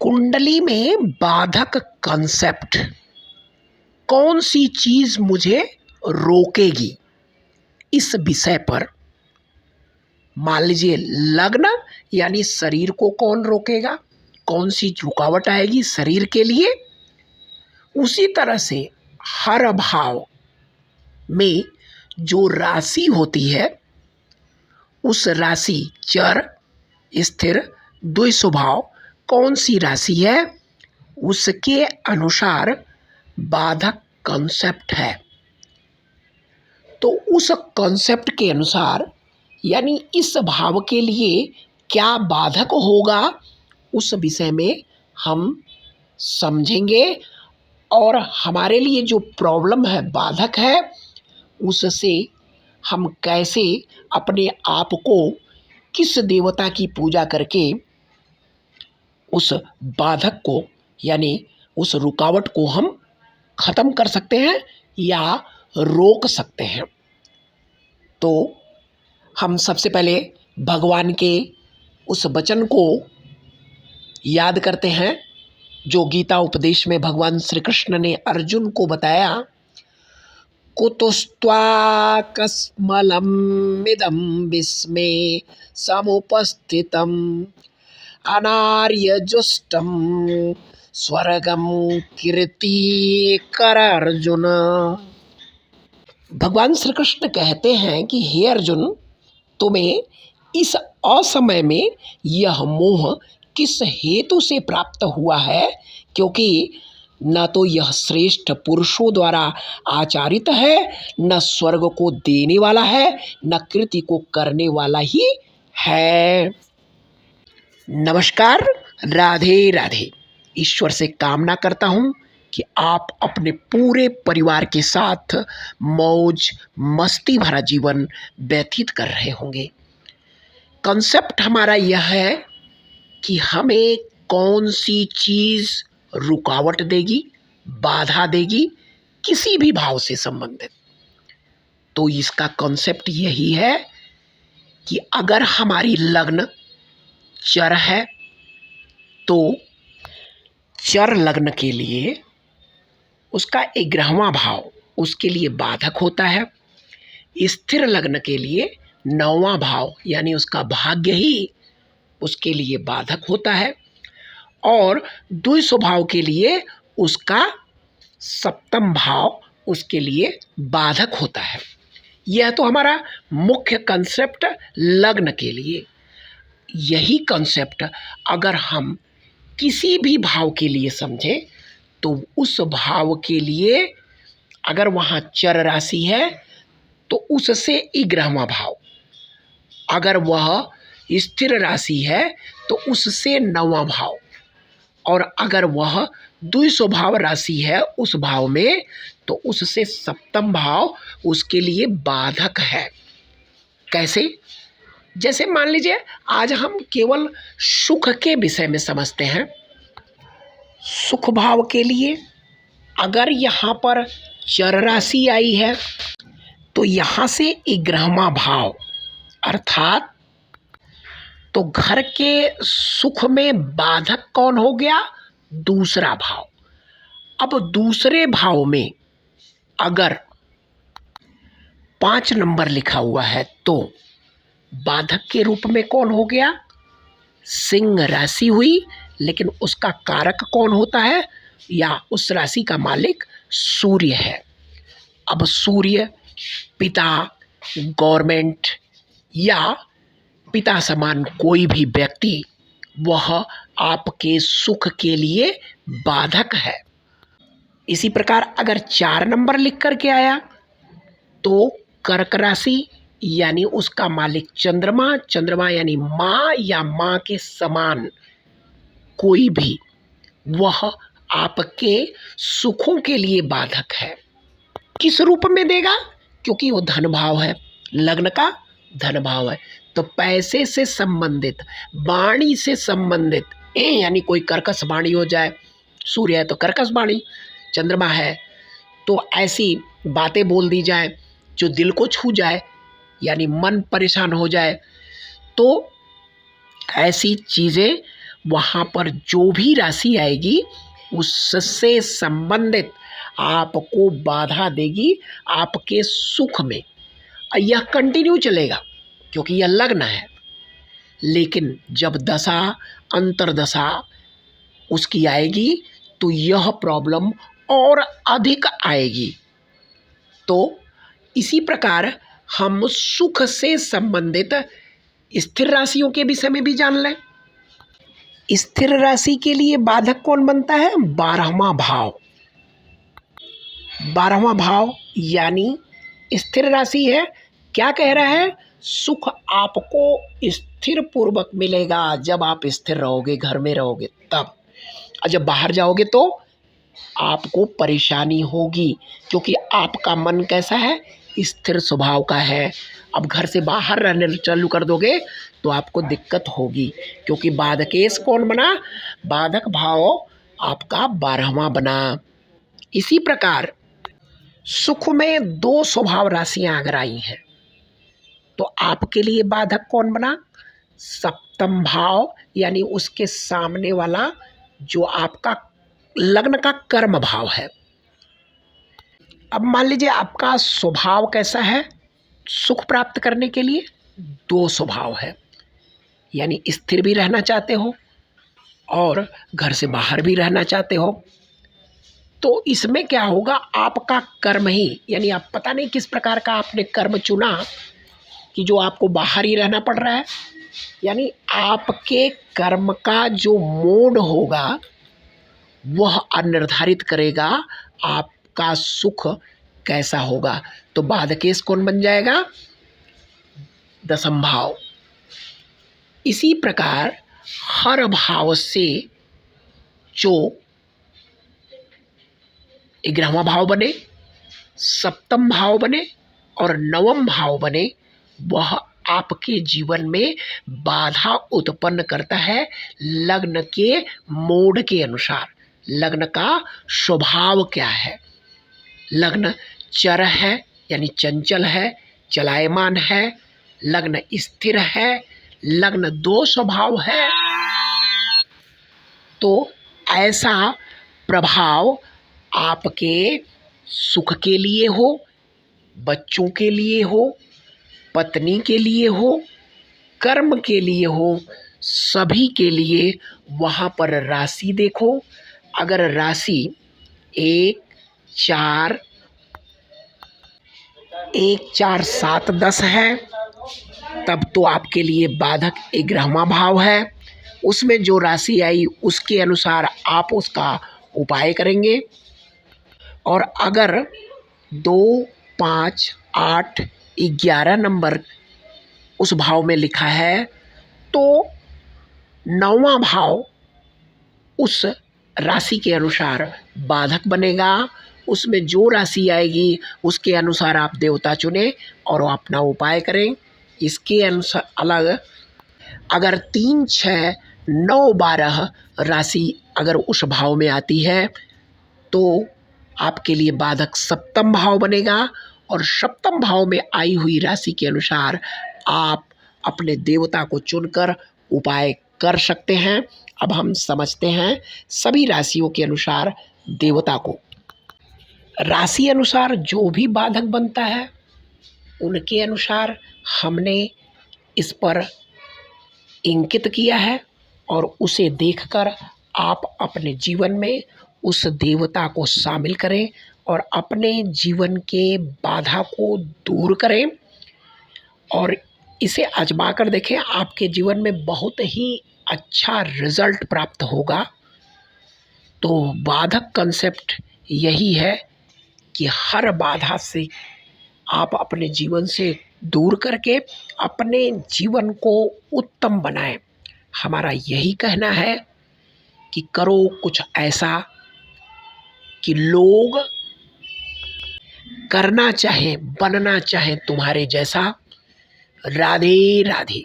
कुंडली में बाधक कंसेप्ट, कौन सी चीज मुझे रोकेगी, इस विषय पर मान लीजिए लग्न यानी शरीर को कौन रोकेगा, कौन सी रुकावट आएगी शरीर के लिए। उसी तरह से हर भाव में जो राशि होती है उस राशि चर स्थिर द्वि स्वभाव कौन सी राशि है उसके अनुसार बाधक कॉन्सेप्ट है। तो उस कॉन्सेप्ट के अनुसार यानी इस भाव के लिए क्या बाधक होगा उस विषय में हम समझेंगे और हमारे लिए जो प्रॉब्लम है बाधक है उससे हम कैसे अपने आप को किस देवता की पूजा करके उस बाधक को यानी उस रुकावट को हम खत्म कर सकते हैं या रोक सकते हैं। तो हम सबसे पहले भगवान के उस वचन को याद करते हैं जो गीता उपदेश में भगवान श्री कृष्ण ने अर्जुन को बताया, कुतस्त्वाकस्मलमिदं विस्मे समुपस्थितम् अनार्यजुष्टं स्वर्गं कीर्तिकर अर्जुन। भगवान श्री कृष्ण कहते हैं कि हे अर्जुन, तुम्हें इस असमय में यह मोह किस हेतु से प्राप्त हुआ है, क्योंकि न तो यह श्रेष्ठ पुरुषों द्वारा आचरित है, न स्वर्ग को देने वाला है, न कृति को करने वाला ही है। नमस्कार, राधे राधे। ईश्वर से कामना करता हूँ कि आप अपने पूरे परिवार के साथ मौज मस्ती भरा जीवन व्यतीत कर रहे होंगे। कॉन्सेप्ट हमारा यह है कि हमें कौन सी चीज़ रुकावट देगी, बाधा देगी किसी भी भाव से संबंधित। तो इसका कॉन्सेप्ट यही है कि अगर हमारी लग्न चर है तो चर लग्न के लिए उसका 11वां भाव उसके लिए बाधक होता है। स्थिर लग्न के लिए 9वां भाव यानी उसका भाग्य ही उसके लिए बाधक होता है और द्वि स्वभाव के लिए उसका 7वां भाव उसके लिए बाधक होता है। यह तो हमारा मुख्य कंसेप्ट लग्न के लिए। यही कंसेप्ट अगर हम किसी भी भाव के लिए समझें तो उस भाव के लिए अगर वहाँ चर राशि है तो उससे 11वां भाव, अगर वह स्थिर राशि है तो उससे 9वां भाव, और अगर वह द्वि स्वभाव राशि है उस भाव में तो उससे 7वां भाव उसके लिए बाधक है। कैसे? जैसे मान लीजिए आज हम केवल सुख के विषय में समझते हैं। सुख भाव के लिए अगर यहाँ पर चर राशि आई है तो यहाँ से 11वां भाव अर्थात तो घर के सुख में बाधक कौन हो गया? दूसरा भाव। अब दूसरे भाव में अगर 5 नंबर लिखा हुआ है तो बाधक के रूप में कौन हो गया? सिंह राशि हुई, लेकिन उसका कारक कौन होता है या उस राशि का मालिक सूर्य है। अब सूर्य पिता, गवर्नमेंट या पिता समान कोई भी व्यक्ति वह आपके सुख के लिए बाधक है। इसी प्रकार अगर 4 नंबर लिख करके आया तो कर्क राशि यानी उसका मालिक चंद्रमा, चंद्रमा यानी माँ या माँ के समान कोई भी, वह आपके सुखों के लिए बाधक है। किस रूप में देगा? क्योंकि वो धन भाव है, लग्न का धन भाव है। तो पैसे से संबंधित, वाणी से संबंधित, यानी कोई कर्कश वाणी हो जाए, सूर्य है तो कर्कश वाणी, चंद्रमा है तो ऐसी बातें बोल दी जाए जो दिल को छू जाए यानी मन परेशान हो जाए, तो ऐसी चीज़ें वहाँ पर जो भी राशि आएगी उससे संबंधित आपको बाधा देगी आपके सुख में। यह कंटिन्यू चलेगा क्योंकि यह लग्न है, लेकिन जब दशा अंतर्दशा उसकी आएगी तो यह प्रॉब्लम और अधिक आएगी। तो इसी प्रकार हम सुख से संबंधित स्थिर राशियों के विषय में भी जान लें। स्थिर राशि के लिए बाधक कौन बनता है? 12वां भाव। 12वां भाव यानी स्थिर राशि है। क्या कह रहा है? सुख आपको स्थिर पूर्वक मिलेगा जब आप स्थिर रहोगे, घर में रहोगे तब। और जब बाहर जाओगे तो आपको परेशानी होगी, क्योंकि आपका मन कैसा है? स्थिर स्वभाव का है। अब घर से बाहर रहने चालू कर दोगे तो आपको दिक्कत होगी, क्योंकि बाधकेश कौन बना? बाधक भाव आपका 12वां बना। इसी प्रकार सुख में 2 स्वभाव राशियां अगर आई हैं तो आपके लिए बाधक कौन बना? 7वां भाव, यानी उसके सामने वाला जो आपका लग्न का कर्म भाव है। अब मान लीजिए आपका स्वभाव कैसा है? सुख प्राप्त करने के लिए 2 स्वभाव है, यानी स्थिर भी रहना चाहते हो और घर से बाहर भी रहना चाहते हो। तो इसमें क्या होगा? आपका कर्म ही, यानी आप पता नहीं किस प्रकार का आपने कर्म चुना कि जो आपको बाहर ही रहना पड़ रहा है। यानी आपके कर्म का जो मोड होगा वह अनिर्धारित करेगा आपका सुख कैसा होगा। तो बाधकेश कौन बन जाएगा? 10वां भाव। इसी प्रकार हर भाव से जो 11वां भाव बने, 7वां भाव बने और 9वां भाव बने, वह आपके जीवन में बाधा उत्पन्न करता है लग्न के मोड के अनुसार। लग्न का स्वभाव क्या है? लग्न चर है, यानी चंचल है, चलायमान है। लग्न स्थिर है, लग्न 2 स्वभाव है। तो ऐसा प्रभाव आपके सुख के लिए हो, बच्चों के लिए हो, पत्नी के लिए हो, कर्म के लिए हो, सभी के लिए वहाँ पर राशि देखो। अगर राशि 1 4 1 4 7 10 है तब तो आपके लिए बाधक 11वां भाव है। उसमें जो राशि आई उसके अनुसार आप उसका उपाय करेंगे। और अगर 2 5 8 11 नंबर उस भाव में लिखा है तो 9वां भाव उस राशि के अनुसार बाधक बनेगा। उसमें जो राशि आएगी उसके अनुसार आप देवता चुनें और अपना उपाय करें। इसके अनुसार अलग अगर 3 6 9 12 राशि अगर उस भाव में आती है तो आपके लिए बाधक 7वां भाव बनेगा। और 7वां भाव में आई हुई राशि के अनुसार आप अपने देवता को चुनकर उपाय कर सकते हैं। अब हम समझते हैं सभी राशियों के अनुसार देवता को। राशि अनुसार जो भी बाधक बनता है उनके अनुसार हमने इस पर इंकित किया है, और उसे देखकर आप अपने जीवन में उस देवता को शामिल करें और अपने जीवन के बाधा को दूर करें और इसे आजमा कर देखें। आपके जीवन में बहुत ही अच्छा रिजल्ट प्राप्त होगा। तो बाधक कंसेप्ट यही है कि हर बाधा से आप अपने जीवन से दूर करके अपने जीवन को उत्तम बनाएं। हमारा यही कहना है कि करो कुछ ऐसा कि लोग करना चाहें, बनना चाहें तुम्हारे जैसा। राधे राधे।